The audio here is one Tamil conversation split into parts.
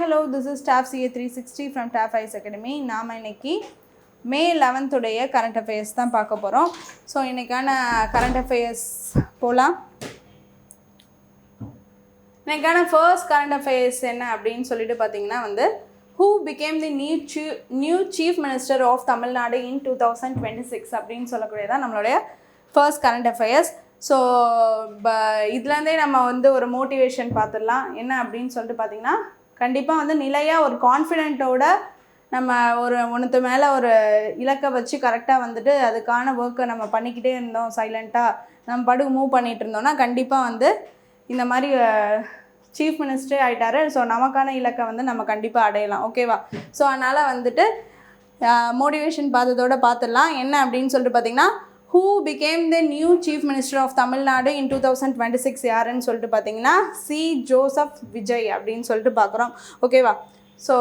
hello, this is TAF CA 360 from TAF ICE Academy. நாம் இன்னைக்கு May 11th உடைய current affairs தான் பார்க்க போகிறோம். ஸோ இன்னைக்கான current affairs போகலாம். இன்னைக்கான first current affairs என்ன அப்படின்னு சொல்லிட்டு பார்த்தீங்கன்னா வந்து who became the new chief minister of Tamil Nadu in 2026 அப்படின்னு சொல்லக்கூடியதான் நம்மளுடைய first current affairs. ஸோ இதுலேருந்தே நம்ம வந்து ஒரு மோட்டிவேஷன் பார்த்துடலாம். என்ன அப்படின்னு சொல்லிட்டு பார்த்தீங்கன்னா கண்டிப்பாக வந்து நிலையாக ஒரு கான்ஃபிடென்ட்டோட நம்ம ஒன்றுத்து மேலே ஒரு இலக்கை வச்சு கரெக்டாக வந்துட்டு அதுக்கான ஒர்க்கை நம்ம பண்ணிக்கிட்டே இருந்தோம். சைலண்ட்டாக நம்ம படுகு மூவ் பண்ணிகிட்டு இருந்தோம்னா கண்டிப்பாக வந்து இந்த மாதிரி சீஃப் மினிஸ்டரே ஆகிட்டாரு. ஸோ நமக்கான இலக்கை வந்து நம்ம கண்டிப்பாக அடையலாம். ஓகேவா? ஸோ அதனால் வந்துட்டு மோட்டிவேஷன் பார்த்ததோடு பார்த்துடலாம். என்ன அப்படின்னு சொல்லிட்டு பார்த்தீங்கன்னா who became the new chief minister of Tamil Nadu in 2026 யாருன்னு சொல்லிட்டு பார்த்தீங்கன்னா சி ஜோசப் விஜய் அப்படின்னு சொல்லிட்டு பார்க்குறோம். ஓகேவா? So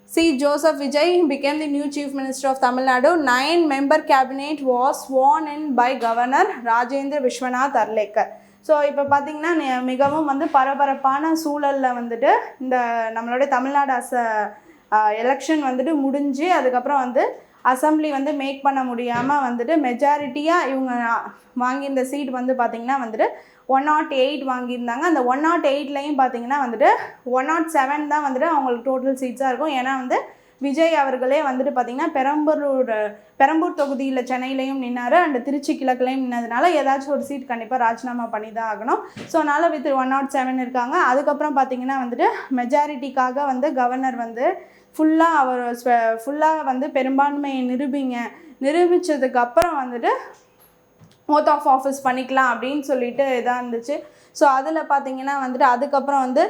C Joseph Vijay became the new chief minister of Tamil Nadu. 9-member cabinet was sworn in by governor Rajendra Vishwanath Arlekar. So இப்போ பார்த்தீங்கன்னா மிகவும் வந்து பரபரப்பான சூழலில் வந்துட்டு இந்த நம்மளுடைய தமிழ்நாடு எலெக்ஷன் வந்துட்டு முடிஞ்சு அதுக்கப்புறம் வந்து அசம்பிளி வந்து மேக் பண்ண முடியாமல் வந்துட்டு மெஜாரிட்டியாக இவங்க வாங்கியிருந்த சீட் வந்து பார்த்திங்கன்னா வந்துட்டு 108 வாங்கியிருந்தாங்க. அந்த 108லையும் பார்த்திங்கன்னா வந்துட்டு 107 தான் வந்துட்டு அவங்களுக்கு டோட்டல் சீட்ஸாக இருக்கும். ஏன்னா வந்து விஜய் அவர்களே வந்துட்டு பார்த்திங்கன்னா பெரம்பூர் தொகுதியில் சென்னையிலையும் நின்னார் அண்ட் திருச்சி கிழக்குலையும் நின்னதுனால ஏதாச்சும் ஒரு சீட் கண்டிப்பாக ராஜினாமா பண்ணி தான் ஆகணும். ஸோ அதனால் வித் 107 இருக்காங்க. அதுக்கப்புறம் பார்த்திங்கன்னா வந்துட்டு மெஜாரிட்டிக்காக வந்து கவர்னர் வந்து ஃபுல்லாக வந்து பெரும்பான்மையை நிரூபித்ததுக்கப்புறம் வந்துட்டு ஓத் ஆஃப் ஆஃபீஸ் பண்ணிக்கலாம் அப்படின்னு சொல்லிட்டு இதாக இருந்துச்சு. ஸோ அதில் பார்த்திங்கன்னா வந்துட்டு அதுக்கப்புறம் வந்து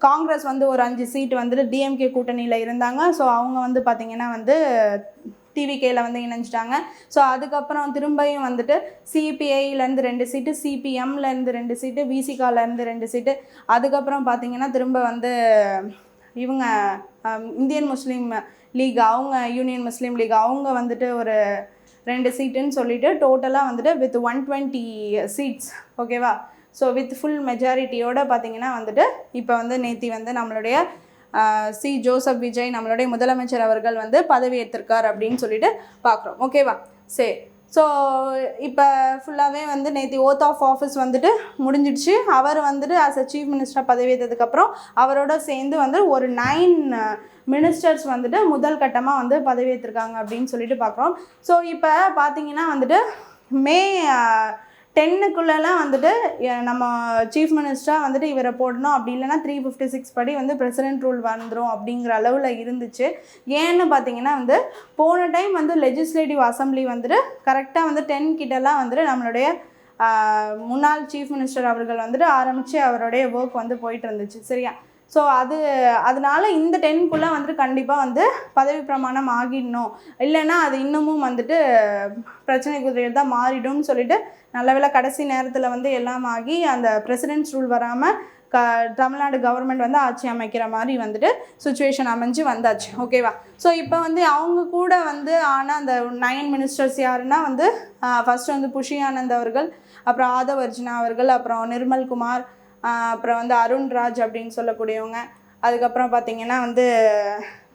காங்கிரஸ் வந்து ஒரு 5 சீட்டு வந்துட்டு டிஎம்கே கூட்டணியில் இருந்தாங்க. ஸோ அவங்க வந்து பார்த்திங்கன்னா வந்து டிவிகேயில் வந்து இணைஞ்சிட்டாங்க. ஸோ அதுக்கப்புறம் திரும்பியும் வந்துட்டு சிபிஐலேருந்து 2 சீட்டு, சிபிஎம்லேருந்து 2 சீட்டு, விசிகாலேருந்து 2 சீட்டு, அதுக்கப்புறம் பார்த்திங்கன்னா திரும்ப வந்து இவங்க இந்தியன் முஸ்லீம் லீக் அவங்க யூனியன் முஸ்லீம் லீக் அவங்க வந்துட்டு ஒரு 2 சீட்டுன்னு சொல்லிட்டு டோட்டலாக வந்துட்டு வித் 120 சீட்ஸ். ஓகேவா? ஸோ வித் ஃபுல் மெஜாரிட்டியோட பார்த்திங்கன்னா வந்துட்டு இப்போ வந்து நேத்தி வந்து நம்மளுடைய சி ஜோசப் விஜய் நம்மளுடைய முதலமைச்சர் அவர்கள் வந்து பதவி ஏற்றிருக்கார் அப்படின்னு சொல்லிட்டு பார்க்குறோம். ஓகேவா? சரி. ஸோ இப்போ ஃபுல்லாகவே வந்து நேற்று ஓத் ஆஃப் ஆஃபீஸ் வந்துட்டு முடிஞ்சிடுச்சு. அவர் வந்துட்டு ஆஸ் அ சீஃப் மினிஸ்டராக பதவி ஏற்றதுக்கப்புறம் அவரோட சேர்ந்து வந்து ஒரு 9 மினிஸ்டர்ஸ் வந்துட்டு முதல் கட்டமாக வந்து பதவி ஏற்றிருக்காங்க அப்படின்னு சொல்லிட்டு பார்க்குறோம். ஸோ இப்போ பார்த்திங்கன்னா வந்துட்டு மே 10க்குள்ளெல்லாம் வந்துட்டு நம்ம சீஃப் மினிஸ்டராக வந்துட்டு இவரை போடணும், அப்படி இல்லைனா 356 படி வந்து பிரசிடென்ட் ரூல் வந்துடும் அப்படிங்கிற அளவில் இருந்துச்சு. ஏன்னு பார்த்தீங்கன்னா வந்து போன டைம் வந்து லெஜிஸ்லேட்டிவ் அசம்பிளி வந்துட்டு கரெக்டாக வந்து 10 கிட்டலாம் வந்துட்டு நம்மளுடைய முன்னாள் சீஃப் மினிஸ்டர் அவர்கள் வந்துட்டு ஆரம்பித்து அவருடைய ஒர்க் வந்து போயிட்டு இருந்துச்சு. சரியா? ஸோ அதனால இந்த 10க்குள்ளே வந்துட்டு கண்டிப்பாக வந்து பதவி பிரமாணம் ஆகிடணும், இல்லைன்னா அது இன்னமும் வந்துட்டு பிரச்சனைக்குரியது தான் மாறிடும்னு சொல்லிட்டு நல்லவேளை கடைசி நேரத்தில் வந்து எல்லாம் ஆகி அந்த பிரசிடென்ட்ஸ் ரூல் வராமல் தமிழ்நாடு கவர்மெண்ட் வந்து ஆட்சி அமைக்கிற மாதிரி வந்துட்டு சுச்சுவேஷன் அமைஞ்சு வந்தாச்சு. ஓகேவா? ஸோ இப்போ வந்து அவங்க கூட வந்து ஆனால் அந்த 9 மினிஸ்டர்ஸ் யாருன்னா வந்து ஃபஸ்ட்டு வந்து புஷி ஆனந்த் அவர்கள், அப்புறம் ஆதவ் அர்ஜுனா அவர்கள், அப்புறம் நிர்மல்குமார், அப்புறம் வந்து அருண்ராஜ் அப்படின்னு சொல்லக்கூடியவங்க, அதுக்கப்புறம் பார்த்திங்கன்னா வந்து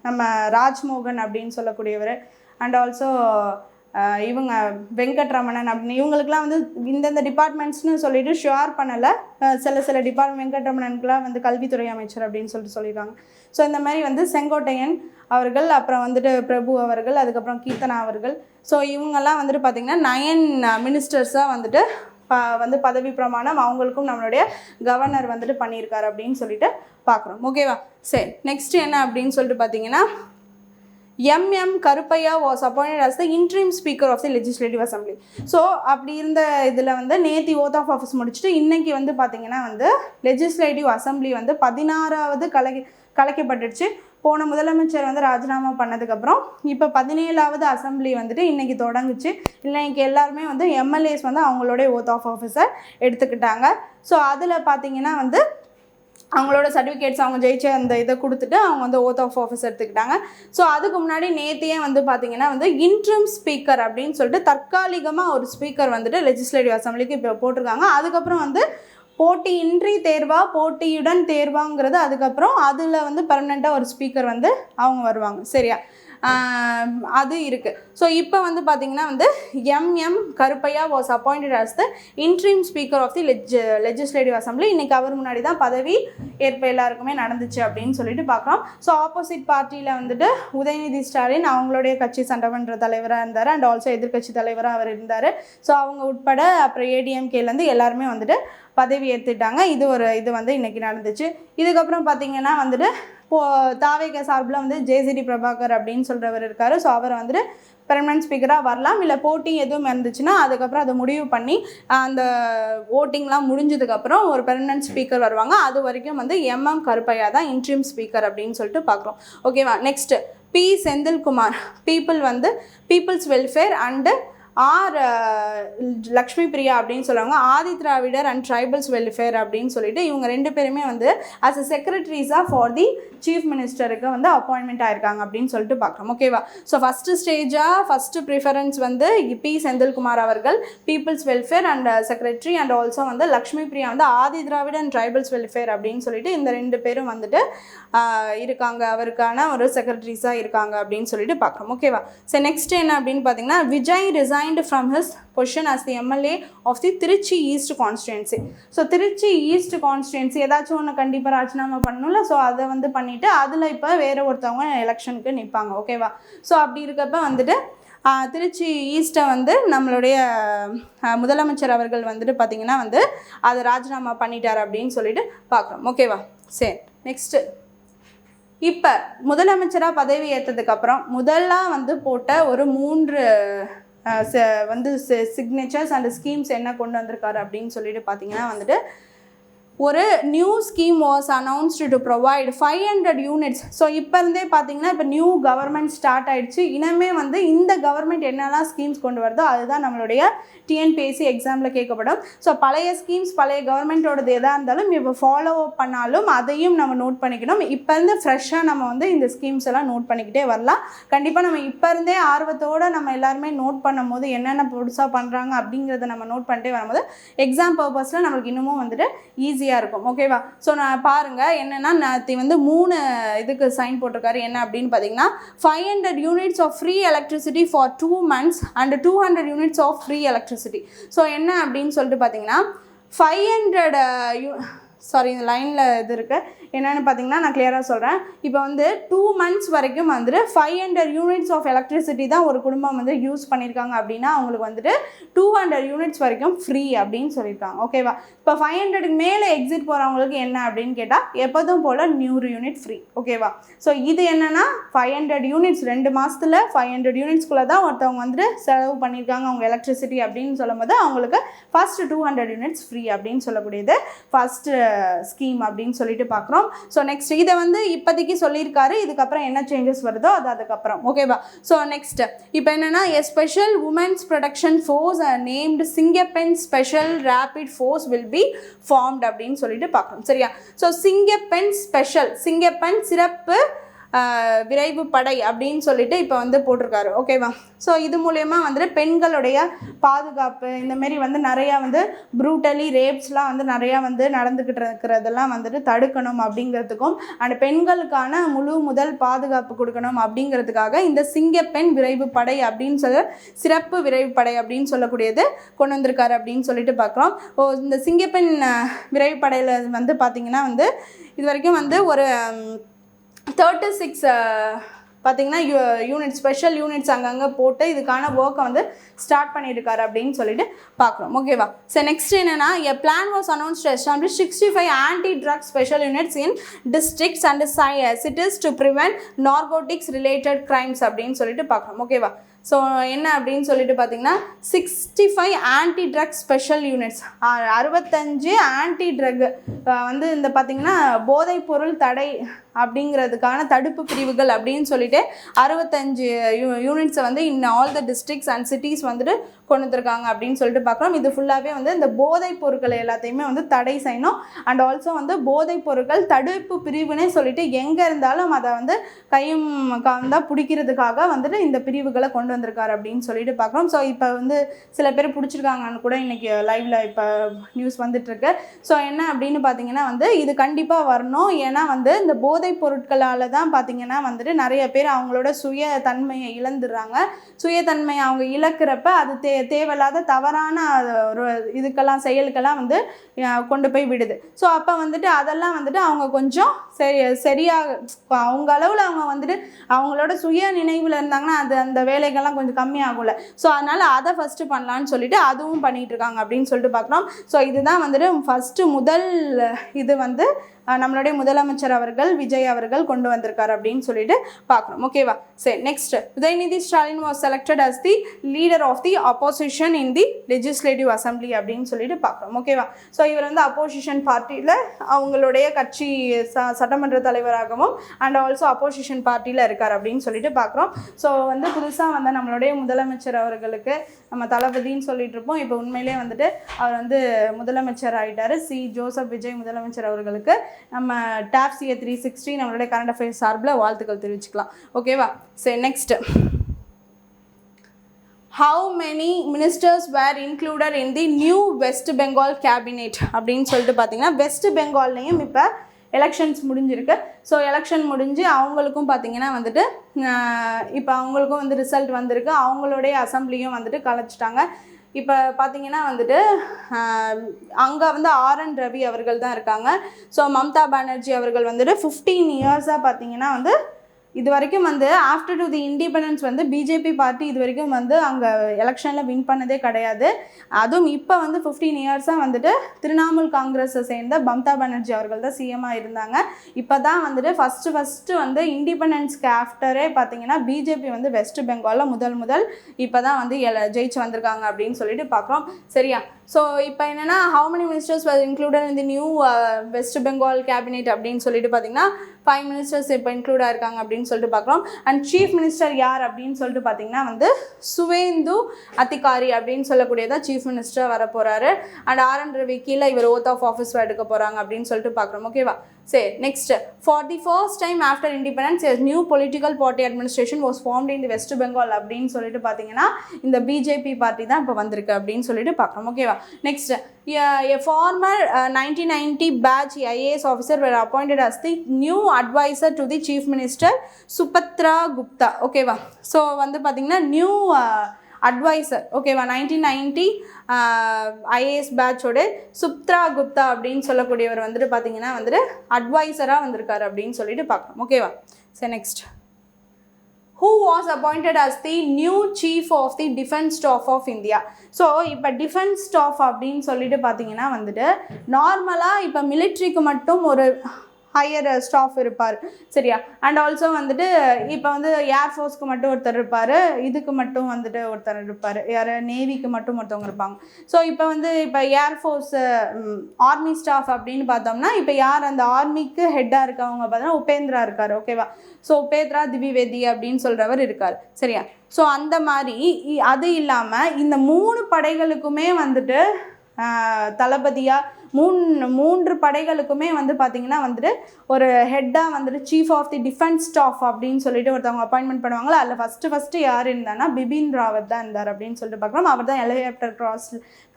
நம்ம ராஜ்மோகன் அப்படின்னு சொல்லக்கூடியவர், அண்ட் ஆல்சோ இவங்க வெங்கட்ரமணன் அப்படின்னு இவங்களுக்குலாம் வந்து இந்தந்த டிபார்ட்மெண்ட்ஸ்னு சொல்லிட்டு ஷுவர் பண்ணலை. சில டிபார்ட்மெண்ட் வெங்கட்ரமணனுக்குலாம் வந்து கல்வித்துறை அமைச்சர் அப்படின்னு சொல்லியிருக்காங்க. ஸோ இந்த மாதிரி வந்து செங்கோட்டையன் அவர்கள், அப்புறம் வந்துட்டு பிரபு அவர்கள், அதுக்கப்புறம் கீர்த்தனா அவர்கள், ஸோ இவங்கெல்லாம் வந்துட்டு பார்த்திங்கன்னா 9 மினிஸ்டர்ஸாக வந்துட்டு வந்து பதவி பிரமாணம் அவங்களுக்கும் நம்மளுடைய கவர்னர் வந்துட்டு பண்ணியிருக்காரு அப்படின்னு சொல்லிட்டு பார்க்குறோம். ஓகேவா? சரி. நெக்ஸ்ட் என்ன அப்படின்னு சொல்லிட்டு பார்த்தீங்கன்னா M.M. Karuppaiah was appointed as the interim speaker of the legislative assembly. So அப்படி இருந்த இதில் வந்து நேற்று ஓத் ஆஃப் ஆஃபீஸ் முடிச்சுட்டு இன்றைக்கி வந்து பார்த்திங்கன்னா வந்து லெஜிஸ்லேட்டிவ் அசம்பிளி வந்து 16வது கலைக்கப்பட்டுடுச்சு. போன முதலமைச்சர் வந்து ராஜினாமா பண்ணதுக்கப்புறம் இப்போ 17வது அசம்பிளி வந்துட்டு இன்றைக்கி தொடங்குச்சு. இன்னைக்கு எல்லாருமே வந்து எம்எல்ஏஸ் வந்து அவங்களுடைய ஓத் ஆஃப் ஆஃபீஸை எடுத்துக்கிட்டாங்க. ஸோ அதில் பார்த்திங்கன்னா வந்து அவங்களோட சர்டிஃபிகேட்ஸ் அவங்க ஜெயிச்ச அந்த இதை கொடுத்துட்டு அவங்க வந்து ஓத் ஆஃப் ஆஃபீஸ் எடுத்துக்கிட்டாங்க. ஸோ அதுக்கு முன்னாடி நேற்றையே வந்து பார்த்திங்கன்னா வந்து இன்ட்ரிம் ஸ்பீக்கர் அப்படின்னு சொல்லிட்டு தற்காலிகமாக ஒரு ஸ்பீக்கர் வந்துட்டு லெஜிஸ்லேட்டிவ் அசம்பிளிக்கு இப்போ போட்டிருக்காங்க. அதுக்கப்புறம் வந்து போட்டியின்றி தேர்வா போட்டியுடன் தேர்வாங்கிறது அதுக்கப்புறம் அதில் வந்து பர்மனெண்ட்டாக ஒரு ஸ்பீக்கர் வந்து அவங்க வருவாங்க. சரியா? அது இருக்குது. ஸோ இப்போ வந்து பார்த்திங்கன்னா வந்து M Karuppaiah was appointed as the interim speaker of the legislative assembly. இன்றைக்கி அவர் முன்னாடி தான் பதவி ஏற்பு எல்லாருக்குமே நடந்துச்சு அப்படின்னு சொல்லிட்டு பார்க்குறோம். ஸோ ஆப்போசிட் பார்ட்டியில் வந்துட்டு உதயநிதி ஸ்டாலின் அவங்களுடைய கட்சி சட்டமன்ற தலைவராக இருந்தார், அண்ட் ஆல்சோ எதிர்கட்சி தலைவராக அவர் இருந்தார். ஸோ அவங்க உட்பட அப்புறம் ஏடிஎம்கேலேருந்து எல்லாருமே வந்துட்டு பதவி ஏற்றுட்டாங்க. இது வந்து இன்றைக்கி நடந்துச்சு. இதுக்கப்புறம் பார்த்திங்கன்னா வந்துட்டு தாவேக சார்பில் வந்து ஜேசிடி பிரபாகர் அப்படின்னு சொல்கிறவர் இருக்கார். ஸோ அவர் வந்துட்டு பெர்மனன்ட் ஸ்பீக்கராக வரலாம். இல்லை போட்டி எதுவும் இருந்துச்சுன்னா அதுக்கப்புறம் அதை முடிவு பண்ணி அந்த ஓட்டிங்லாம் முடிஞ்சதுக்கப்புறம் ஒரு பெர்மனன்ட் ஸ்பீக்கர் வருவாங்க. அது வரைக்கும் வந்து கருப்பையா தான் இன்ட்ரீம் ஸ்பீக்கர் அப்படின்னு சொல்லிட்டு பார்க்குறோம். ஓகேவா? Next P Senthilkumar, peoples welfare and Lakshmi Priya அப்படின்னு சொல்லுவாங்க, Adi Dravidar and tribals welfare அப்படின்னு சொல்லிட்டு இவங்க 2 பேருமே வந்து அஸ் அ செக்ரட்டரிஸாக ஃபார் தி சீஃப் மினிஸ்டருக்கு வந்து அப்பாயின்மெண்ட் ஆயிருக்காங்க அப்படின்னு சொல்லிட்டு பார்க்குறோம். ஓகேவா? ஸோ ஃபஸ்ட்டு ப்ரிஃபரன்ஸ் வந்து பி செந்தில்குமார் அவர்கள் peoples welfare and secretary, and also வந்து லக்ஷ்மி பிரியா வந்து Adi Dravida and tribals welfare அப்படின்னு சொல்லிட்டு இந்த 2 பேரும் வந்துட்டு இருக்காங்க, அவருக்கான ஒரு செக்ரட்டரிஸாக இருக்காங்க அப்படின்னு சொல்லிட்டு பார்க்குறோம். ஓகேவா? ஸோ நெக்ஸ்ட் என்ன அப்படின்னு பார்த்தீங்கன்னா, Vijay resigned from his position as the MLA of the Trichy east constituency. So Trichy east constituency ஏதாச்சும் ஒன்று கண்டிப்பாக ராஜினாமா பண்ணணும்ல. ஸோ அதை வந்து பண்ணிவிட்டு அதில் இப்போ வேறு ஒருத்தவங்க எலெக்ஷனுக்கு நிற்பாங்க. ஓகேவா? ஸோ அப்படி இருக்கப்போ வந்துட்டு திருச்சி ஈஸ்ட்டை வந்து நம்மளுடைய முதலமைச்சர் அவர்கள் வந்துட்டு பார்த்திங்கன்னா வந்து அதை ராஜினாமா பண்ணிட்டார் அப்படின்னு சொல்லிட்டு பார்க்குறோம். ஓகேவா? சரி, நெக்ஸ்ட்டு இப்போ முதலமைச்சராக பதவி ஏற்றதுக்கப்புறம் முதலாக வந்து போட்ட ஒரு 3 வந்து சிக்னேச்சர்ஸ் அண்ட் ஸ்கீம்ஸ் என்ன கொண்டு வந்திருக்காரு அப்படின்னு சொல்லிட்டு பார்த்தீங்கன்னா வந்துட்டு ஒரு new scheme was announced to provide 500 units. So இப்போ இருந்தே பார்த்தீங்கன்னா இப்போ நியூ கவர்மெண்ட் ஸ்டார்ட் ஆகிடுச்சு. இனிமே வந்து இந்த கவர்மெண்ட் என்னெல்லாம் ஸ்கீம்ஸ் கொண்டு வருதோ அதுதான் நம்மளுடைய டிஎன்பிஎஸ்சி எக்ஸாமில் கேட்கப்படும். ஸோ பழைய ஸ்கீம்ஸ் பழைய கவர்மெண்ட்டோடது எதாக இருந்தாலும் இப்போ ஃபாலோ அப் பண்ணாலும் அதையும் நம்ம நோட் பண்ணிக்கணும். இப்போ இருந்து ஃப்ரெஷ்ஷாக நம்ம வந்து இந்த ஸ்கீம்ஸ் எல்லாம் நோட் பண்ணிக்கிட்டே வரலாம். கண்டிப்பாக நம்ம இப்போ இருந்தே ஆர்வத்தோடு நம்ம எல்லாருமே நோட் பண்ணும் போது என்னென்ன புதுசாக பண்ணுறாங்க அப்படிங்கிறத நம்ம நோட் பண்ணிட்டே வரும்போது எக்ஸாம் பர்பஸில் நம்மளுக்கு இன்னமும் வந்துட்டு ஈஸியாக இருக்கும். ஓகேவா? ஸோ நான் பாருங்கள் என்னென்னா நேற்று வந்து 3 இதுக்கு சைன் போட்டிருக்காரு. என்ன அப்படின்னு பார்த்தீங்கன்னா 500 units of free electricity for 2 months and 200 units of free electricity. So என்ன அப்படின்னு சொல்லிட்டு பார்த்தீங்கன்னா 500 சாரி இந்த லைனில் இது இருக்குது என்னென்னு பார்த்தீங்கன்னா நான் கிளியராக சொல்கிறேன். இப்போ வந்து 2 months வரைக்கும் வந்துட்டு 500 யூனிட்ஸ் ஆஃப் எலக்ட்ரிசிட்டி தான் ஒரு குடும்பம் வந்து யூஸ் பண்ணியிருக்காங்க அப்படின்னா அவங்களுக்கு வந்துட்டு 200 யூனிட்ஸ் வரைக்கும் ஃப்ரீ அப்படின்னு சொல்லியிருக்காங்க. ஓகேவா? இப்போ 500க்கு மேலே எக்ஸிட் போகிறவங்களுக்கு என்ன அப்படின்னு கேட்டால் எப்போதும் போல் 100 யூனிட் ஃப்ரீ. ஓகேவா? ஸோ இது என்னென்னா 500 யூனிட்ஸ் 2 மாதத்தில் 500 யூனிட்ஸ்குள்ளே தான் ஒருத்தவங்க வந்துட்டு செலவு பண்ணியிருக்காங்க அவங்க எலக்ட்ரிசிட்டி அப்படின்னு சொல்லும் போது அவங்களுக்கு ஃபஸ்ட்டு 200 யூனிட்ஸ் ஃப்ரீ அப்படின்னு சொல்லக்கூடியது ஃபஸ்ட்டு ஸ்கீம் அப்படின்னு சொல்லிட்டு பார்க்குறோம். ஸோ நெக்ஸ்ட் இதை வந்து இப்போதைக்கு சொல்லியிருக்காரு. இதுக்கப்புறம் என்ன சேஞ்சஸ் வருதோ அது அதுக்கப்புறம். ஓகேவா? ஸோ நெக்ஸ்ட் இப்போ என்னென்னா a special women's protection force named Singappen special rapid force will be formed அப்படின்னு சொல்லிட்டு பார்க்குறோம். சரியா? ஸோ சிங்கப்பெண் சிறப்பு விரைவு படை அப்படின்னு சொல்லிட்டு இப்போ வந்து போட்டிருக்காரு. ஓகேவா? ஸோ இது மூலயமா வந்துட்டு பெண்களுடைய பாதுகாப்பு இந்தமாரி வந்து நிறையா வந்து ப்ரூட்டலி ரேப்ஸ்லாம் வந்து நிறையா வந்து நடந்துக்கிட்டு இருக்கிறதெல்லாம் வந்துட்டு தடுக்கணும் அப்படிங்கிறதுக்கும் அண்ட் பெண்களுக்கான முதல் பாதுகாப்பு கொடுக்கணும் அப்படிங்கிறதுக்காக இந்த சிங்கப்பெண் விரைவு படை அப்படின்னு சிறப்பு விரைவு படை அப்படின்னு சொல்லக்கூடியது கொண்டு வந்திருக்காரு அப்படின்னு சொல்லிட்டு பார்க்குறோம். இந்த சிங்கப்பெண் விரைவு படையில் வந்து பார்த்திங்கன்னா வந்து இது வரைக்கும் வந்து ஒரு 36 பார்த்திங்கன்னா ஸ்பெஷல் யூனிட்ஸ் அங்கங்கே போட்டு இதுக்கான ஒர்க்கை வந்து ஸ்டார்ட் பண்ணியிருக்காரு அப்படின்னு சொல்லிட்டு பார்க்குறோம். ஓகேவா? ஸோ நெக்ஸ்ட் என்னென்னா a plan was announce to establish 65 anti drug special units in districts and cities to prevent narcotics related crimes அப்படின்னு சொல்லிட்டு பார்க்குறோம். ஓகேவா? ஸோ என்ன அப்படின்னு சொல்லிட்டு பார்த்தீங்கன்னா 65 ஆன்டி-ட்ரக் ஸ்பெஷல் யூனிட்ஸ் 65 ஆன்டி-ட்ரக் வந்து இந்த பார்த்திங்கன்னா போதைப்பொருள் தடை அப்படிங்கிறதுக்கான தடுப்பு பிரிவுகள் அப்படின்னு சொல்லிட்டு 65 யூனிட்ஸை வந்து in all the districts and cities வந்துட்டு கொண்டு வந்திருக்காங்க அப்படின்னு சொல்லிட்டு பார்க்குறோம். இது ஃபுல்லாகவே வந்து இந்த போதைப் பொருட்களை எல்லாத்தையுமே வந்து தடை செய்யணும். அண்ட் ஆல்சோ வந்து போதைப் பொருட்கள் தடுப்பு பிரிவுன்னே சொல்லிட்டு எங்கே இருந்தாலும் அதை வந்து கையும் தான் பிடிக்கிறதுக்காக வந்துட்டு இந்த பிரிவுகளை கொண்டு வந்திருக்காரு அப்படின்னு சொல்லிட்டு பார்க்குறோம். ஸோ இப்போ வந்து சில பேர் பிடிச்சிருக்காங்கன்னு கூட இன்றைக்கி லைவில் இப்போ நியூஸ் வந்துட்டுருக்கு. ஸோ என்ன அப்படின்னு பார்த்தீங்கன்னா வந்து இது கண்டிப்பாக வரணும். ஏன்னா வந்து இந்த போதைப் பொருட்களால் தான் பார்த்தீங்கன்னா வந்துட்டு நிறைய பேர் அவங்களோட சுயத்தன்மையை இழந்துடுறாங்க. சுயத்தன்மையை அவங்க இழக்கிறப்ப அது தேவையில்லாத தவறான ஒரு இதுக்கெல்லாம் செயலுக்கெல்லாம் வந்து கொண்டு போய் விடுது. ஸோ அப்போ வந்துட்டு அதெல்லாம் வந்துட்டு அவங்க கொஞ்சம் சரியாக அவங்க அளவில் அவங்க வந்துட்டு அவங்களோட சுய நினைவில் இருந்தாங்கன்னா அது அந்த வேலைகள்லாம் கொஞ்சம் கம்மியாகும்ல. ஸோ அதனால் அதை ஃபஸ்ட்டு பண்ணலான்னு சொல்லிட்டு அதுவும் பண்ணிகிட்டு இருக்காங்க அப்படின்னு சொல்லிட்டு பார்க்குறோம். ஸோ இதுதான் வந்துட்டு ஃபஸ்ட்டு முதல் இது வந்து நம்மளுடைய முதலமைச்சர் அவர்கள் விஜய் அவர்கள் கொண்டு வந்திருக்காரு அப்படின்னு சொல்லிட்டு பார்க்குறோம். ஓகேவா? சரி, next Udhayanidhi Stalin was selected as the leader of the opposition in the legislative assembly அப்படின்னு சொல்லிட்டு பார்க்குறோம். ஓகேவா? ஸோ இவர் வந்து அப்போசிஷன் பார்ட்டியில் அவங்களுடைய கட்சி சட்டமன்ற தலைவராகவும் அண்ட் ஆல்சோ அப்போசிஷன் பார்ட்டியில் இருக்கார் அப்படின்னு சொல்லிட்டு பார்க்குறோம். ஸோ வந்து புதுசாக வந்து நம்மளுடைய முதலமைச்சர் அவர்களுக்கு நம்ம தளபதின்னு சொல்லிட்டு இருப்போம். இப்போ உண்மையிலே வந்துட்டு அவர் வந்து முதலமைச்சர் ஆகிட்டார். ஜோசப் விஜய் முதலமைச்சர் அவர்களுக்கு நம்ம டாப்சிஏ 360 நம்மளுடைய கரண்ட் அஃபேர்ஸ் சார்பில் வாழ்த்துக்கள் தெரிவிச்சுக்கலாம். ஓகேவா? சரி, next how many ministers were included in the new West Bengal cabinet அப்படின்னு சொல்லிட்டு பார்த்தீங்கன்னா வெஸ்ட் பெங்கால்லையும் இப்போ எலெக்ஷன்ஸ் முடிஞ்சிருக்கு. ஸோ எலெக்ஷன் முடிஞ்சு அவங்களுக்கும் பார்த்தீங்கன்னா வந்துட்டு இப்போ அவங்களுக்கும் வந்து ரிசல்ட் வந்திருக்கு. அவங்களுடைய அசம்பிளியும் வந்துட்டு கலைச்சிட்டாங்க. இப்போ பார்த்தீங்கன்னா வந்துட்டு அங்கே வந்து RN ரவி அவர்கள் தான் இருக்காங்க. ஸோ மம்தா பானர்ஜி அவர்கள் வந்துட்டு 15 இயர்ஸாக பார்த்தீங்கன்னா வந்து இது வரைக்கும் வந்து ஆஃப்டர் டு தி இண்டிபெண்டன்ஸ் வந்து பிஜேபி பார்ட்டி இது வரைக்கும் வந்து அங்கே எலெக்ஷனில் வின் பண்ணதே கிடையாது. அதுவும் இப்போ வந்து 15 இயர்ஸாக வந்துட்டு திரிணாமுல் காங்கிரஸை சேர்ந்த மம்தா பானர்ஜி அவர்கள் தான் சிஎம்மாக இருந்தாங்க. இப்போ தான் வந்துட்டு ஃபஸ்ட்டு வந்து இண்டிபெண்டன்ஸ்க்கு ஆஃப்டரே பார்த்தீங்கன்னா பிஜேபி வந்து வெஸ்ட் பெங்காலில் முதல் இப்போ தான் வந்து ஜெயிச்சு வந்திருக்காங்க அப்படின்னு சொல்லிட்டு பார்க்குறோம். சரியா? ஸோ இப்போ என்னென்னா how many ministers were included in the new West Bengal cabinet அப்படின்னு சொல்லிட்டு பார்த்தீங்கன்னா 5 மினிஸ்டர்ஸ் இப்போ இன்க்ளூட் ஆயிருக்காங்க அப்படின்னு சொல்லிட்டு பார்க்குறோம். அண்ட் சீஃப் மினிஸ்டர் யார் அப்படின்னு சொல்லிட்டு பார்த்தீங்கன்னா வந்து சுவேந்து அதிகாரி அப்படின்னு சொல்லக்கூடியதான் சீஃப் மினிஸ்டர் வர போகிறாரு. அண்ட் RN ரவி கீழே இவர் ஓத் ஆஃப் ஆஃபீஸ் எடுக்க போகிறாங்க அப்படின்னு சொல்லிட்டு பார்க்குறோம். ஓகேவா? சரி, next for the first time after independence a new political party administration was formed in the West Bengal அப்படின்னு சொல்லிட்டு பார்த்தீங்கன்னா இந்த பிஜேபி பார்ட்டி தான் இப்போ வந்திருக்கு அப்படின்னு சொல்லிட்டு பார்க்குறோம். ஓகேவா? Next a former 1990 batch IAS officer were appointed as the new advisor to the chief minister Subhadra Gupta. ஓகேவா? ஸோ வந்து பார்த்தீங்கன்னா நியூ அட்வைசர். ஓகேவா? 1990 ஐஏஎஸ் பேட்சோட சுப்த்ரா குப்தா அப்படின்னு சொல்லக்கூடியவர் வந்துட்டு பார்த்தீங்கன்னா வந்துட்டு அட்வைசராக வந்திருக்காரு அப்படின்னு சொல்லிட்டு பார்க்குறோம். ஓகேவா? சரி, next who was appointed as the new chief of the defense staff of India. So இப்போ டிஃபென்ஸ் ஸ்டாஃப் அப்படின்னு சொல்லிட்டு பார்த்தீங்கன்னா வந்துட்டு நார்மலாக இப்போ மிலிட்ரிக்கு மட்டும் ஒரு ஹையர் ஸ்டாஃப் இருப்பார். சரியா? அண்ட் ஆல்சோ வந்துட்டு இப்போ வந்து ஏர்ஃபோர்ஸ்க்கு மட்டும் ஒருத்தர் இருப்பார், இதுக்கு மட்டும் வந்துட்டு ஒருத்தர் இருப்பார், யார் நேவிக்கு மட்டும் ஒருத்தவங்க இருப்பாங்க. ஸோ இப்போ வந்து இப்போ ஏர்ஃபோர்ஸ் ஆர்மி ஸ்டாஃப் அப்படின்னு பார்த்தோம்னா இப்போ யார் அந்த ஆர்மிக்கு ஹெட்டாக இருக்கவங்க பார்த்தோன்னா உபேந்திரா இருக்கார். ஓகேவா? ஸோ உபேந்திரா திவிவேதி அப்படின்னு சொல்கிறவர் இருக்கார். சரியா? ஸோ அந்த மாதிரி அது இல்லாமல் இந்த 3 படைகளுக்குமே வந்துட்டு தளபதியாக 3 படைகளுக்குமே வந்து பார்த்திங்கன்னா வந்துட்டு ஒரு ஹெட்டாக வந்துட்டு chief of the defence staff அப்படின்னு சொல்லிட்டு ஒருத்தவங்க அப்பாயின்மெண்ட் பண்ணுவாங்களா. அதில் ஃபஸ்ட்டு யார் இருந்தான்னா பிபின் ராவத் தான் இருந்தார் அப்படின்னு சொல்லிட்டு பார்க்குறோம். அவர் தான் ஹெலிகாப்டர்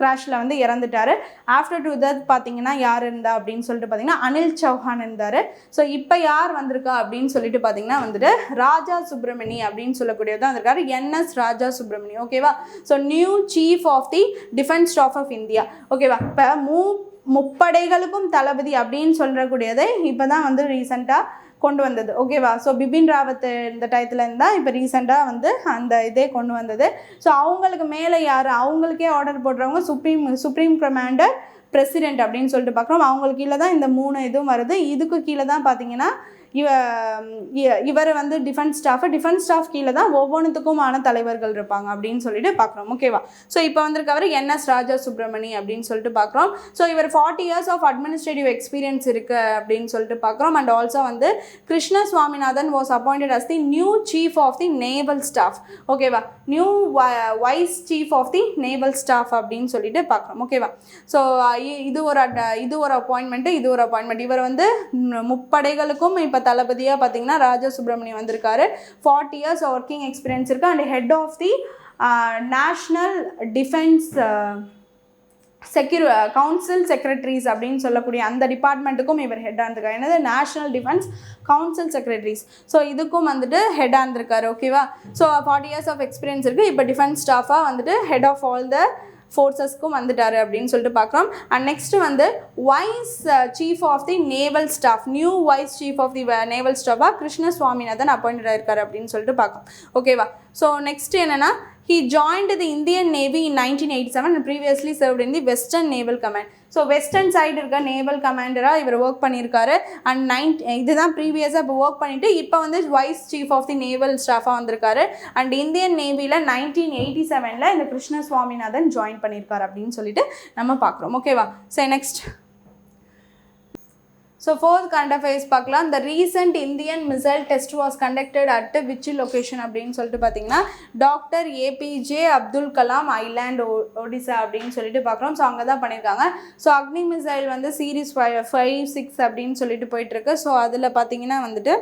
கிராஷில் வந்து இறந்துட்டார். ஆஃப்டர் டு தட் பார்த்தீங்கன்னா யார் இருந்தா அப்படின்னு சொல்லிட்டு பார்த்தீங்கன்னா அனில் சௌஹான் இருந்தார். ஸோ இப்போ யார் வந்திருக்கா அப்படின்னு சொல்லிட்டு பார்த்தீங்கன்னா வந்துட்டு ராஜா சுப்ரமணி அப்படின்னு சொல்லக்கூடியது தான் வந்திருக்காரு. NS ராஜா சுப்ரமணி. ஓகேவா? So new chief of the defence staff of India. ஓகேவா? இப்போ முப்படைகளுக்கும் தளபதி அப்படின்னு சொல்லக்கூடியதை இப்போ தான் வந்து ரீசெண்டாக கொண்டு வந்தது. ஓகேவா? ஸோ பிபின் ராவத் இந்த டயத்தில் இருந்தால் இப்போ ரீசெண்டாக வந்து அந்த இதே கொண்டு வந்தது. ஸோ அவங்களுக்கு மேலே யார், அவங்களுக்கே ஆர்டர் போடுறவங்க சுப்ரீம் கமாண்டர் பிரசிடெண்ட் அப்படின்னு சொல்லிட்டு பார்க்குறோம். அவங்களுக்கு கீழே தான் இந்த 3 இதுவும் வருது. இதுக்கு கீழே தான் பார்த்தீங்கன்னா இவர் வந்து டிஃபென்ஸ் ஸ்டாஃப் கீழே தான் ஒவ்வொன்றுத்துக்குமான தலைவர்கள் இருப்பாங்க அப்படின்னு சொல்லிட்டு பார்க்குறோம். ஓகேவா? ஸோ இப்போ வந்திருக்கவர் NS ராஜா சுப்ரமணி அப்படின்னு சொல்லிட்டு பார்க்குறோம். ஸோ இவர் 40 இயர்ஸ் ஆஃப் அட்மினிஸ்ட்ரேட்டிவ் எக்ஸ்பீரியன்ஸ் இருக்குது அப்படின்னு சொல்லிட்டு பார்க்குறோம். அண்ட் ஆல்சோ வந்து Krishna Swaminathan was appointed as the new chief of the naval staff. ஓகேவா? New vice chief of the naval staff அப்படின்னு சொல்லிட்டு பார்க்குறோம். ஓகேவா? ஸோ இது ஒரு அப்பாயின்மெண்ட்டு, இது ஒரு அப்பாயின்மெண்ட். இவர் வந்து முப்படைகளுக்கும் இப்போ இப்போ தளபதியாக பார்த்தீங்கன்னா ராஜா சுப்ரமணியம் வந்திருக்காரு. 40 years ஒர்க்கிங் எக்ஸ்பீரியன்ஸ் இருக்குது. And head of the national defence council secretaries அப்படின்னு சொல்லக்கூடிய அந்த டிபார்ட்மெண்ட்டுக்கும் இவர் ஹெட்டாக இருந்திருக்காரு. என்னது national defence council secretaries. So இதுக்கும் வந்துட்டு ஹெட்டாக இருந்திருக்காரு. ஓகேவா? ஸோ 40 years ஆஃப் எக்ஸ்பீரியன்ஸ் இருக்குது. இப்போ டிஃபென்ஸ் ஸ்டாஃபாக வந்துட்டு ஹெட் ஆஃப் ஆல் த ஃபோர்ஸஸ்க்கும் வந்துட்டாரு அப்படின்னு சொல்லிட்டு பார்க்குறோம். அண்ட் நெக்ஸ்ட்டு வந்து vice chief of the naval staff, new vice chief of the naval ஸ்டாஃபாக கிருஷ்ண சுவாமிநாதன் அப்பாயிண்டட் ஆயிருக்காரு அப்படின்னு சொல்லிட்டு பார்க்கலாம். ஓகேவா? ஸோ நெக்ஸ்ட் என்னென்னா, he joined the Indian Navy in 1987 and previously served in the Western Naval Command. So western side இருக்க நேவல் கமாண்டராக இவர் ஒர்க் பண்ணியிருக்காரு. அண்ட் இதுதான் ப்ரீவியஸாக இப்போ ஒர்க் பண்ணிவிட்டு இப்போ வந்து vice chief of the naval ஸ்டாஃபாக வந்திருக்காரு. அண்ட் இந்தியன் நேவியில் 1987 இந்த கிருஷ்ண சுவாமிநாதன் ஜாயின் பண்ணியிருக்காரு அப்படின்னு சொல்லிட்டு நம்ம பார்க்குறோம். ஓகேவா? சரி, next so fourth current affairs பார்க்கலாம். the recent Indian missile test was conducted at which location அப்படின்னு சொல்லிட்டு பார்த்தீங்கன்னா doctor APJ Abdul Kalam island Odisha அப்படின்னு சொல்லிட்டு பார்க்குறோம். ஸோ அங்கே தான் பண்ணியிருக்காங்க. ஸோ அக்னி மிசைல் வந்து சீரீஸ் 5-6 அப்படின்னு சொல்லிட்டு போயிட்டுருக்கு. ஸோ அதில் பார்த்தீங்கன்னா வந்துட்டு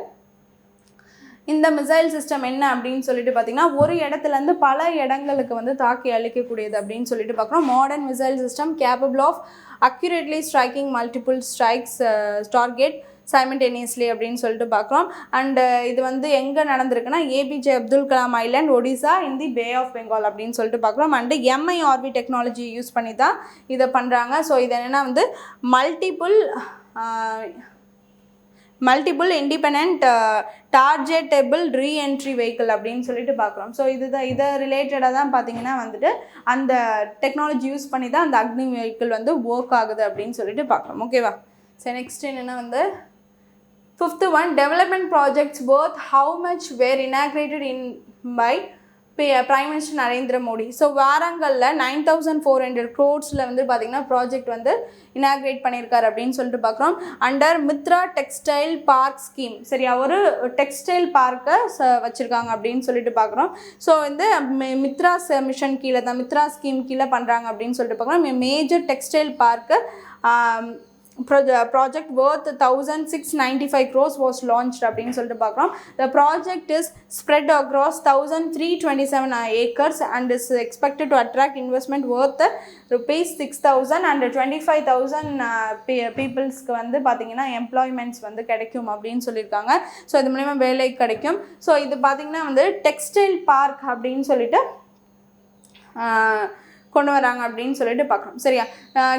இந்த மிசைல் சிஸ்டம் என்ன அப்படின்னு சொல்லிட்டு பார்த்தீங்கன்னா ஒரு இடத்துலேருந்து பல இடங்களுக்கு வந்து தாக்கி அழிக்கக்கூடியது அப்படின்னு சொல்லிட்டு பார்க்குறோம். Modern missile system capable of accurately striking multiple strikes target simultaneously அப்படின்னு சொல்லிட்டு பார்க்குறோம். அண்டு இது வந்து எங்கே நடந்திருக்குன்னா APJ Abdul Kalam island Odisha in the bay of Bengal அப்படின்னு சொல்லிட்டு பார்க்குறோம். அண்டு MIRV டெக்னாலஜி யூஸ் பண்ணி தான் இதை பண்ணுறாங்க. ஸோ இது என்னென்னா வந்து மல்டிபிள் இண்டிபெண்ட் டார்ஜெட்டபிள் ரீஎன்ட்ரி வெஹிக்கிள் அப்படின்னு சொல்லிட்டு பார்க்குறோம். ஸோ இதை ரிலேட்டடாக தான் பார்த்தீங்கன்னா வந்துட்டு அந்த டெக்னாலஜி யூஸ் பண்ணி தான் அந்த அக்னி வெஹிக்கிள் வந்து ஒர்க் ஆகுது அப்படின்னு சொல்லிட்டு பார்க்குறோம். ஓகேவா? சரி, நெக்ஸ்ட் என்னென்னா வந்து 5th one, development projects worth how much were inaugurated in by prime minister Narendra Modi. So வாரங்களில் 9400 crores வந்து பார்த்திங்கன்னா ப்ராஜெக்ட் வந்து இனாக்ரேட் பண்ணியிருக்காரு அப்படின்னு சொல்லிட்டு பார்க்குறோம். Under Mitra textile park scheme. சரியா? ஒரு டெக்ஸ்டைல் பார்க்கை வச்சுருக்காங்க அப்படின்னு சொல்லிட்டு பார்க்குறோம். ஸோ வந்து மித்ரா மிஷன் கீழே தான், மித்ரா ஸ்கீம் கீழே பண்ணுறாங்க அப்படின்னு சொல்லிட்டு பார்க்குறோம். Major textile park project worth 1695 crores was launched அப்படின்னு சொல்லிட்டு பார்க்குறோம். The project is spread across 1327 acres and is expected to attract investment worth rupees 6000 and 25,000 peopleஸ்க்கு வந்து பார்த்தீங்கன்னா எம்ப்ளாய்மெண்ட்ஸ் வந்து கிடைக்கும் அப்படின்னு சொல்லியிருக்காங்க. ஸோ இது மூலமா வேலை கிடைக்கும். ஸோ இது பார்த்தீங்கன்னா வந்து டெக்ஸ்டைல் பார்க் அப்படின்னு சொல்லிட்டு கொண்டு வராங்க அப்படின்னு சொல்லிட்டு பார்க்குறோம். சரியா?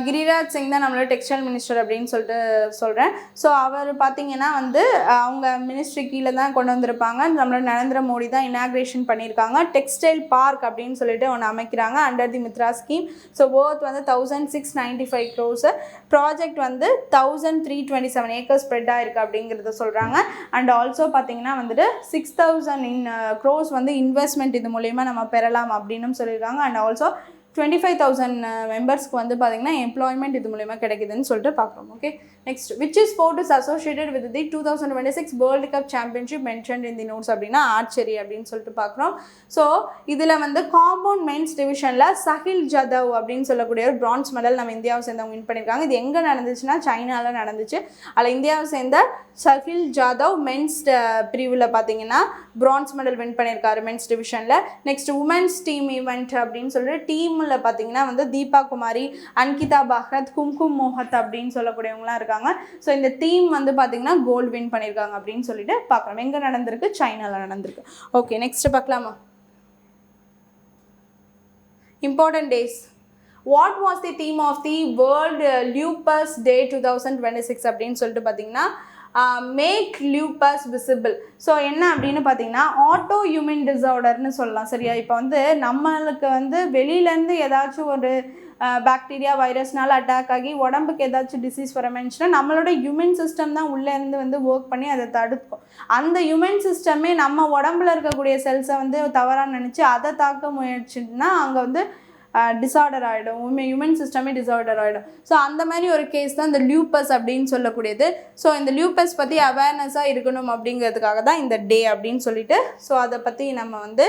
கிரிராஜ் சிங் தான் நம்மளோட டெக்ஸ்டைல் மினிஸ்டர் அப்படின்னு சொல்லிட்டு சொல்கிறேன். ஸோ அவர் பார்த்திங்கன்னா வந்து அவங்க மினிஸ்ட்ரி கீழே தான் கொண்டு வந்திருப்பாங்க. நம்மளோட நரேந்திர மோடி தான் இனாக்ரேஷன் பண்ணியிருக்காங்க. டெக்ஸ்டைல் பார்க் அப்படின்னு சொல்லிட்டு ஒன்று அமைக்கிறாங்க under the Mitra scheme. So worth வந்து 1695 crores. ப்ராஜெக்ட் வந்து 1327 acres ஸ்ப்ரெட் ஆகிருக்கு அப்படிங்கிறத சொல்கிறாங்க. அண்ட் ஆல்சோ பார்த்திங்கன்னா வந்துட்டு 6000 crores வந்து இன்வெஸ்ட்மெண்ட் இது மூலயமா நம்ம பெறலாம் அப்படின்னு சொல்லியிருக்காங்க. அண்ட் ஆல்சோ 25,000 மெம்பர்ஸ்க்கு வந்து பார்த்திங்கன்னா எம்ப்ளாய்மெண்ட் இது மூலமா கிடைக்குதுன்னு சொல்லிட்டு பார்க்குறோம். Okay, next which sport is associated with the 2026 World Cup Championship mentioned in the notes அப்படின்னா ஆர்ச்சரி அப்படின்னு சொல்லிட்டு பார்க்குறோம். ஸோ இதில் வந்து காம்பவுண்ட் மென்ஸ் டிவிஷனில் சஹில் ஜாதவ் அப்படின்னு சொல்லக்கூடிய ஒரு பிரான்ஸ் மெடல் நம்ம இந்தியாவை சேர்ந்தவங்க வின் பண்ணியிருக்காங்க. இது எங்கே நடந்துச்சுன்னா சைனாவில் நடந்துச்சு. அதில் இந்தியாவை சேர்ந்த சஹில் ஜாதவ் மென்ஸ் பிரிவில் பார்த்தீங்கன்னா பிரான்ஸ் மெடல் வின் பண்ணியிருக்காரு மென்ஸ் டிவிஷனில். நெக்ஸ்ட் உமன்ஸ் டீம் ஈவெண்ட் அப்படின்னு சொல்லிட்டு டீமில் பார்த்தீங்கன்னா வந்து தீபா குமாரி, அன்கிதா பகத், கும்கும் மோஹத் அப்படின்னு சொல்லக்கூடியவங்களாம் இருக்காங்க. ஸோ இந்த டீம் வந்து பார்த்தீங்கன்னா கோல்டு வின் பண்ணியிருக்காங்க அப்படின்னு சொல்லிட்டு பார்க்குறோம். எங்கே நடந்திருக்கு? சைனாவில் நடந்திருக்கு. ஓகே, நெக்ஸ்ட் பார்க்கலாமா? Important days. What was the theme of the world lupus day 2026 அப்படின்னு சொல்லிட்டு பார்த்தீங்கன்னா மேக் லியூபஸ் விசிபிள். ஸோ என்ன அப்படின்னு பார்த்தீங்கன்னா ஆட்டோ இம்யூன் டிஸார்டர்னு சொல்லலாம். சரியா? இப்போ வந்து நம்மளுக்கு வந்து வெளியிலேருந்து ஏதாச்சும் ஒரு பாக்டீரியா வைரஸ்னால அட்டாக் ஆகி உடம்புக்கு ஏதாச்சும் டிசீஸ் வரமென்னுச்சுன்னா நம்மளோட இம்யூன் சிஸ்டம் தான் உள்ளேருந்து வந்து ஒர்க் பண்ணி அதை தடுக்கும். அந்த இம்யூன் சிஸ்டமே நம்ம உடம்புல இருக்கக்கூடிய செல்ஸை வந்து தவறாக நினச்சி அதை தாக்க முயற்சின்னா அங்கே வந்து டிஸார்டர் ஆகிடும், இம்யூன் சிஸ்டமே டிஸார்டர் ஆகிடும். ஸோ அந்த மாதிரி ஒரு கேஸ் தான் இந்த லியூப்பஸ் அப்படின்னு சொல்லக்கூடியது. ஸோ இந்த லியூப்பஸ் பற்றி அவேர்னஸாக இருக்கணும் அப்படிங்கிறதுக்காக தான் இந்த டே அப்படின்னு சொல்லிட்டு, ஸோ அதை பற்றி நம்ம வந்து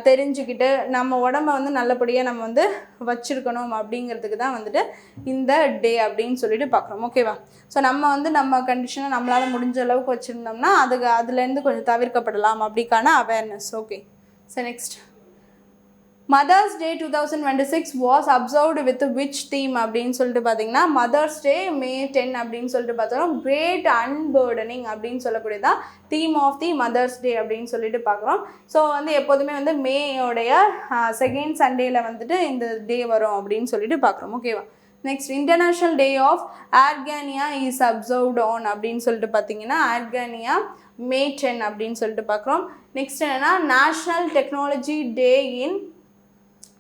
தெரிஞ்சுக்கிட்டு நம்ம உடம்ப வந்து நல்லபடியாக நம்ம வந்து வச்சுருக்கணும் அப்படிங்கிறதுக்கு தான் வந்துட்டு இந்த டே அப்படின்னு சொல்லிட்டு பார்க்குறோம். ஓகேவா? ஸோ நம்ம வந்து நம்ம கண்டிஷனை நம்மளால் முடிஞ்ச அளவுக்கு வச்சுருந்தோம்னா அதுலேருந்து கொஞ்சம் தவிர்க்கப்படலாம் அப்படிக்கான awareness. Okay. So next, mothers day 2026 was observed with which theme அப்படின்னு சொல்லிட்டு பார்த்தீங்கன்னா, மதர்ஸ் டே May 10 அப்படின்னு சொல்லிட்டு பார்த்தோம். கிரேட் அன்பர்டனிங் அப்படின்னு சொல்லக்கூடியதான் theme of the mother's day அப்படின்னு சொல்லிட்டு பார்க்குறோம். ஸோ வந்து எப்போதுமே வந்து மேயோடைய செகண்ட் சண்டேல வந்துட்டு இந்த டே வரும் அப்படின்னு சொல்லிட்டு பார்க்குறோம். ஓகேவா? Next, international day of argania is observed on அப்படின்னு சொல்லிட்டு பார்த்தீங்கன்னா, ஆர்கானியா May 10 அப்படின்னு சொல்லிட்டு பார்க்குறோம். நெக்ஸ்ட் என்னென்னா, national technology day in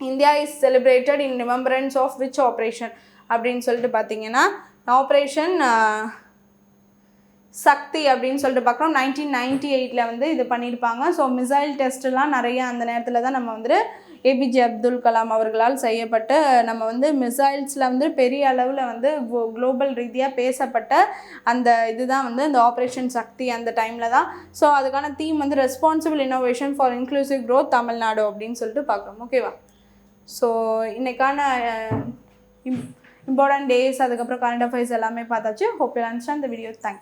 India is celebrated in remembrance of which operation அப்படின்னு சொல்லிட்டு பார்த்தீங்கன்னா, ஆப்ரேஷன் சக்தி அப்படின்னு சொல்லிட்டு பார்க்குறோம். 1998 வந்து இது பண்ணியிருப்பாங்க. ஸோ மிசைல் டெஸ்ட்லாம் நிறைய அந்த நேரத்தில் தான் நம்ம வந்துட்டு ஏபிஜே அப்துல் கலாம் அவர்களால் செய்யப்பட்டு நம்ம வந்து மிசைல்ஸில் வந்து பெரிய அளவில் வந்து குளோபல் ரீதியாக பேசப்பட்ட அந்த இதுதான் வந்து இந்த ஆப்ரேஷன் சக்தி அந்த டைமில் தான். ஸோ அதுக்கான தீம் வந்து responsible innovation for inclusive growth Tamil Nadu அப்படின்னு சொல்லிட்டு பார்க்குறோம். ஓகேவா? ஸோ இன்றைக்கான இம்பார்ட்டன்ட் டேஸ் அதுக்கப்புறம் கரண்ட் அஃபேர்ஸ் எல்லாமே பார்த்தாச்சு. Hope you understand the video. Thanks.